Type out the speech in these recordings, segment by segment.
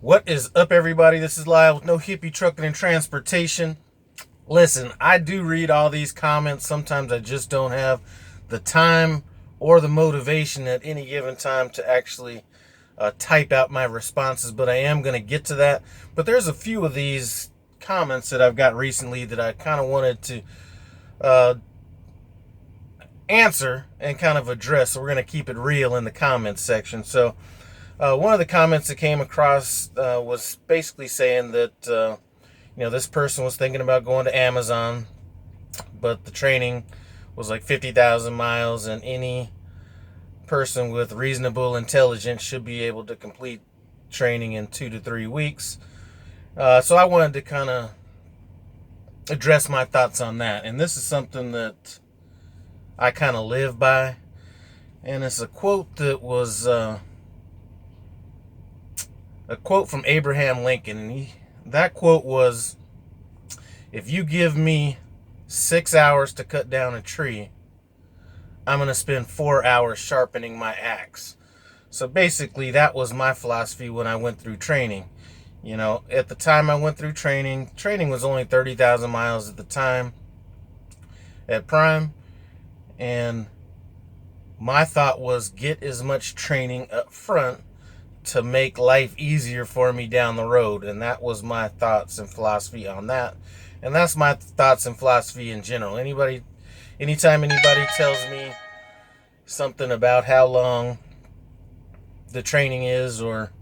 What is up, everybody? This is Lyle with No Hippie Trucking and Transportation. Listen, I do read all these comments. Sometimes I just don't have the time or the motivation at any given time to actually type out my responses, but I am going to get to that. But there's a few of these comments that I've got recently that I kind of wanted to uh, answer and kind of address. So we're going to keep it real in the comments section. So one of the comments that came across was basically saying that this person was thinking about going to Amazon, but the training was like 50,000 miles, and any person with reasonable intelligence should be able to complete training in 2 to 3 weeks. So I wanted to kind of address my thoughts on that, and this is something that I kind of live by, and it's a quote that was a quote from Abraham Lincoln, and that quote was, "If you give me 6 hours to cut down a tree, I'm going to spend 4 hours sharpening my axe." So basically, that was my philosophy when I went through training. At the time I went through training was only 30,000 miles at the time at Prime, and my thought was get as much training up front to make life easier for me down the road. And that was my thoughts and philosophy on that. And that's my thoughts and philosophy in general. Anytime anybody tells me something about how long the training is or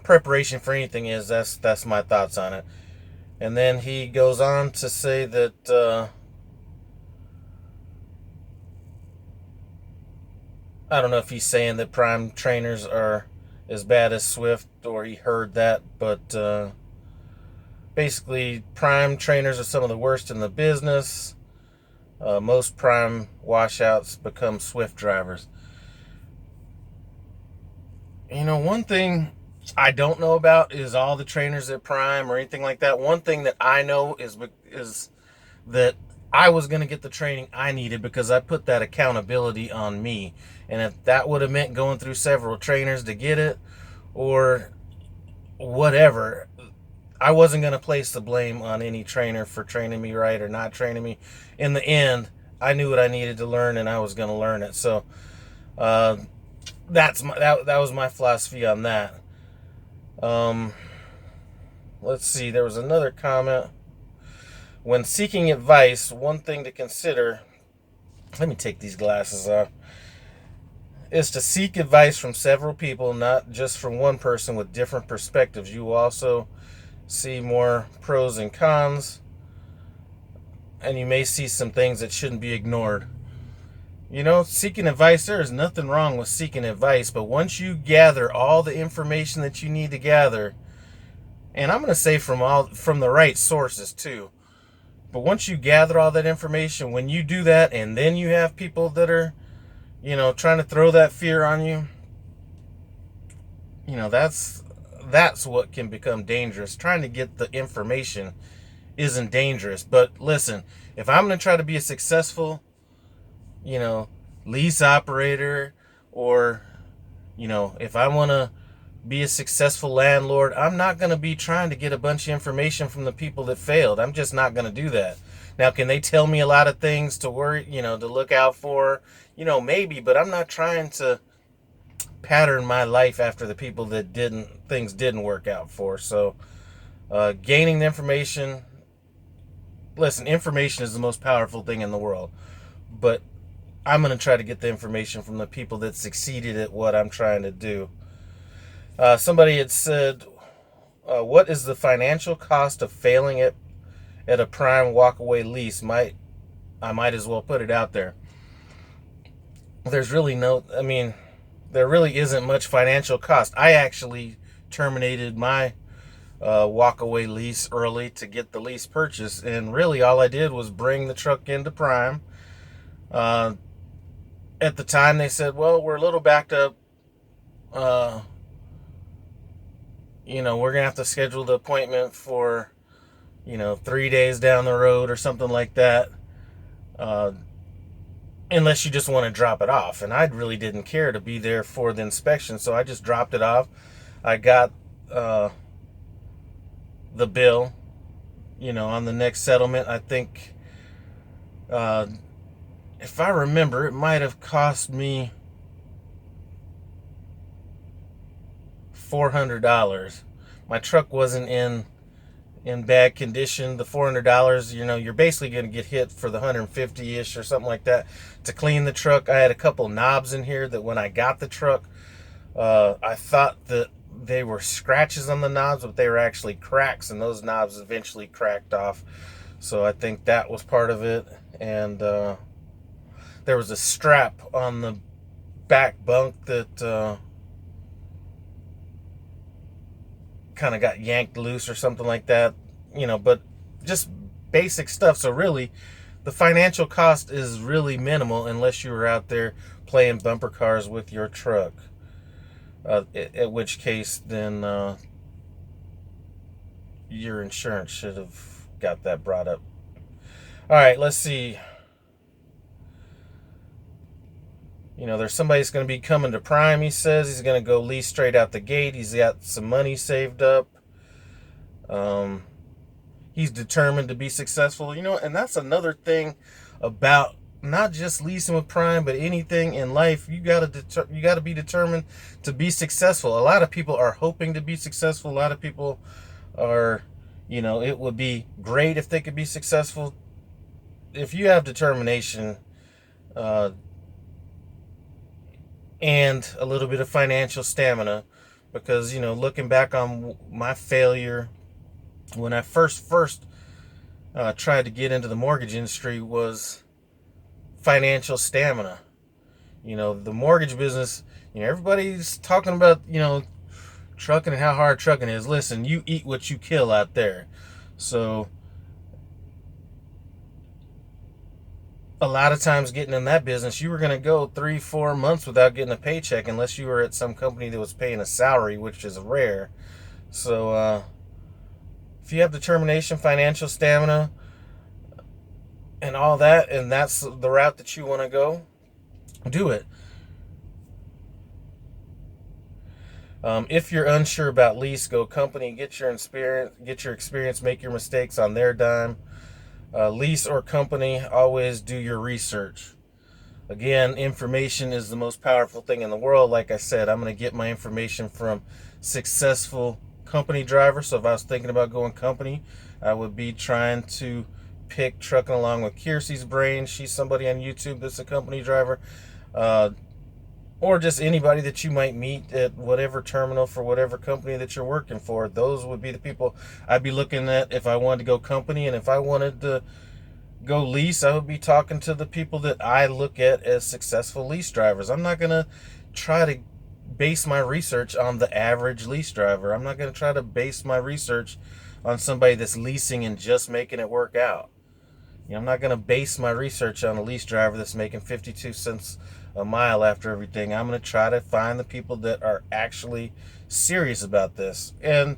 preparation for anything is, that's my thoughts on it. And then he goes on to say that I don't know if he's saying that Prime trainers are as bad as Swift, or he heard that, but basically Prime trainers are some of the worst in the business. Most Prime washouts become Swift drivers. One thing I don't know about is all the trainers at Prime or anything like that. One thing that I know is that I was going to get the training I needed because I put that accountability on me. And if that would have meant going through several trainers to get it or whatever, I wasn't going to place the blame on any trainer for training me right or not training me. In the end, I knew what I needed to learn, and I was going to learn it. So that was my philosophy on that. Let's see. There was another comment. When seeking advice, one thing to consider, let me take these glasses off, is to seek advice from several people, not just from one person with different perspectives. You will also see more pros and cons, and you may see some things that shouldn't be ignored. Seeking advice, there is nothing wrong with seeking advice, but once you gather all the information that you need to gather, and I'm going to say from the right sources too, but once you gather all that information, when you do that, and then you have people that are, trying to throw that fear on you, that's what can become dangerous. Trying to get the information isn't dangerous. But listen, if I'm going to try to be a successful, lease operator, or, if I want to be a successful landlord, I'm not going to be trying to get a bunch of information from the people that failed. I'm just not going to do that. Now, can they tell me a lot of things to worry, to look out for? Maybe, but I'm not trying to pattern my life after the people that things didn't work out for. So, gaining the information. Listen, information is the most powerful thing in the world, but I'm going to try to get the information from the people that succeeded at what I'm trying to do. Somebody had said, what is the financial cost of failing at a Prime walkaway lease? I might as well put it out there. There really isn't much financial cost. I actually terminated my walkaway lease early to get the lease purchased, and really all I did was bring the truck into Prime. At the time they said, well, we're a little backed up. We're going to have to schedule the appointment for, 3 days down the road or something like that. Unless you just want to drop it off. And I really didn't care to be there for the inspection, so I just dropped it off. I got the bill, on the next settlement. I think, if I remember, it might have cost me $400. My truck wasn't in bad condition. The $400, you're basically going to get hit for the 150-ish or something like that to clean the truck. I had a couple knobs in here that when I got the truck, I thought that they were scratches on the knobs, but they were actually cracks, and those knobs eventually cracked off. So I think that was part of it. And there was a strap on the back bunk that kind of got yanked loose or something like that, but just basic stuff. So really, the financial cost is really minimal unless you were out there playing bumper cars with your truck. At which case, then your insurance should have got that brought up. All right, let's see. There's somebody that's going to be coming to Prime, he says. He's going to go lease straight out the gate. He's got some money saved up. He's determined to be successful. And that's another thing about not just leasing with Prime, but anything in life. You got to be determined to be successful. A lot of people are hoping to be successful. A lot of people are, it would be great if they could be successful. If you have determination, and a little bit of financial stamina, because looking back on my failure when I first tried to get into the mortgage industry was financial stamina. The mortgage business, everybody's talking about trucking and how hard trucking is. Listen, you eat what you kill out there. So a lot of times getting in that business, you were going to go 3-4 months without getting a paycheck unless you were at some company that was paying a salary, which is rare. So if you have determination, financial stamina, and all that, and that's the route that you want to go, do it. If you're unsure about lease, go company. Get your experience. Make your mistakes on their dime. Lease or company, always do your research. Again, information is the most powerful thing in the world. Like I said, I'm going to get my information from successful company drivers. So if I was thinking about going company, I would be trying to pick Trucking Along with Kiersey's brain. She's somebody on YouTube that's a company driver. Or just anybody that you might meet at whatever terminal for whatever company that you're working for. Those would be the people I'd be looking at if I wanted to go company. And if I wanted to go lease, I would be talking to the people that I look at as successful lease drivers. I'm not going to try to base my research on the average lease driver. I'm not going to try to base my research on somebody that's leasing and just making it work out. I'm not going to base my research on a lease driver that's making 52 cents a mile after everything. I'm going to try to find the people that are actually serious about this. And,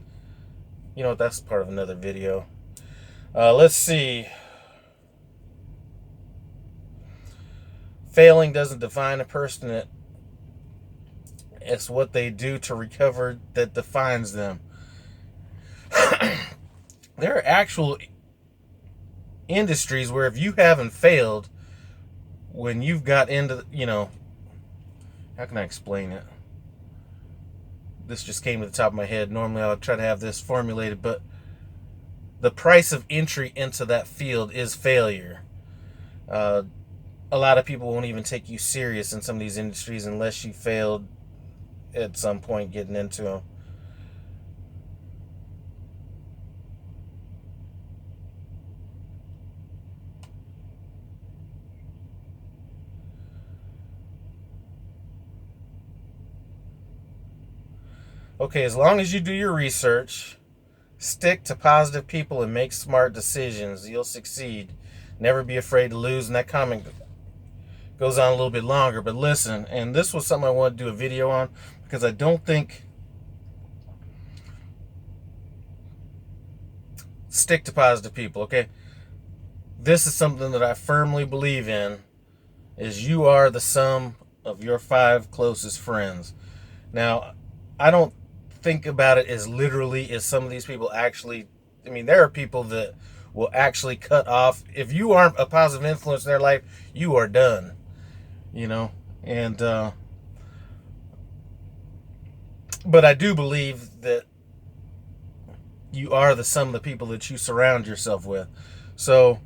that's part of another video. Let's see. Failing doesn't define a person. It's what they do to recover that defines them. There are actual industries where if you haven't failed when you've got into, how can I explain it? This just came to the top of my head. Normally I would try to have this formulated, but the price of entry into that field is failure. A lot of people won't even take you serious in some of these industries unless you failed at some point getting into them. Okay, as long as you do your research, stick to positive people and make smart decisions, you'll succeed. Never be afraid to lose. And that comment goes on a little bit longer, but listen, and this was something I wanted to do a video on because I don't think stick to positive people, okay? This is something that I firmly believe in, is you are the sum of your 5 closest friends. Now, I don't think about it as literally as some of these people actually. I mean, there are people that will actually cut off. If you aren't a positive influence in their life, you are done. You know, and but I do believe that you are the sum of the people that you surround yourself with. So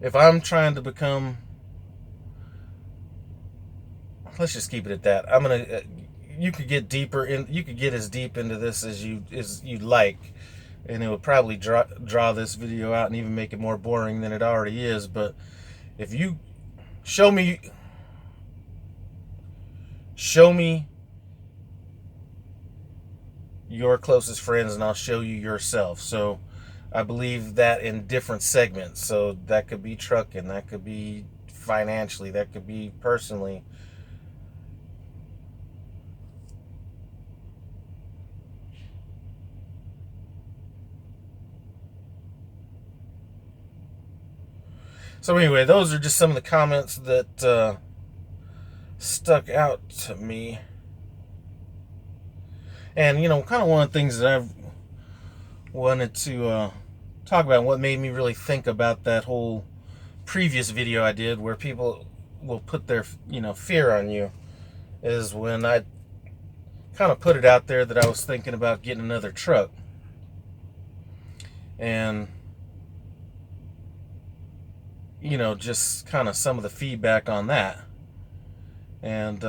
if I'm trying to become, let's just keep it at that. I'm gonna. You could get deeper in. You could get as deep into this as you'd like, and it would probably draw this video out and even make it more boring than it already is. But if you show me your closest friends, and I'll show you yourself. So I believe that in different segments. So that could be trucking, that could be financially, that could be personally. So anyway, those are just some of the comments that stuck out to me. And, you know, kind of one of the things that I've wanted to talk about, what made me really think about that whole previous video I did where people will put their, fear on you, is when I kind of put it out there that I was thinking about getting another truck. And, just kind of some of the feedback on that. And,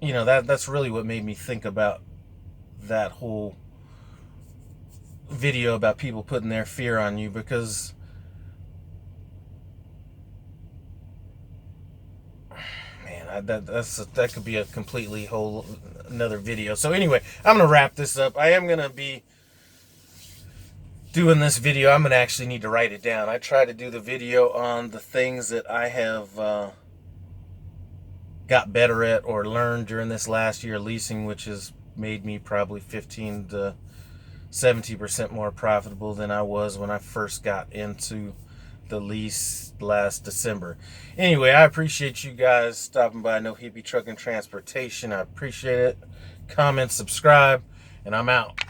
that's really what made me think about that whole video about people putting their fear on you, because man, that could be a completely whole another video. So anyway, I'm gonna wrap this up. I am gonna be doing this video. I'm gonna actually need to write it down. I try to do the video on the things that I have got better at or learned during this last year leasing, which has made me probably 15 to 70% more profitable than I was when I first got into the lease last December. Anyway, I appreciate you guys stopping by No Hippie Truck and Transportation. I appreciate it. Comment, subscribe, and I'm out.